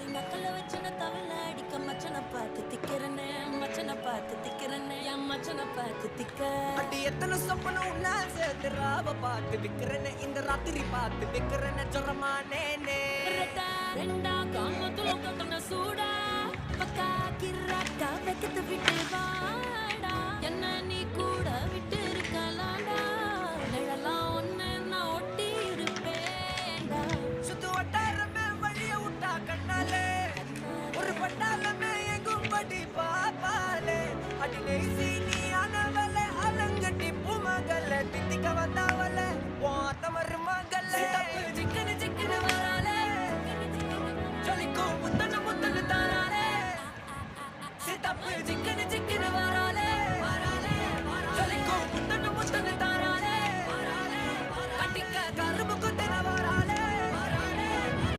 நக்கல வச்சன தவள அடிக்க மச்சனை பார்த்து திக்கிறனே மச்சனை பார்த்து திக்கிறனே என் மச்சனை பார்த்து திக்க அடி எத்தனை சொப்பனம் உன்னா சேர்த்து ராவ பார்த்து விக்கிறேன்னு இந்த ராத்திரி பார்த்து விக்கிறேன்னு ஜொரமானே ரெண்டா காமத்துல கட்டண சூடா பக்கா கிராக்கா வைக்கத்து விட்டு வாடா என்ன நீ கூட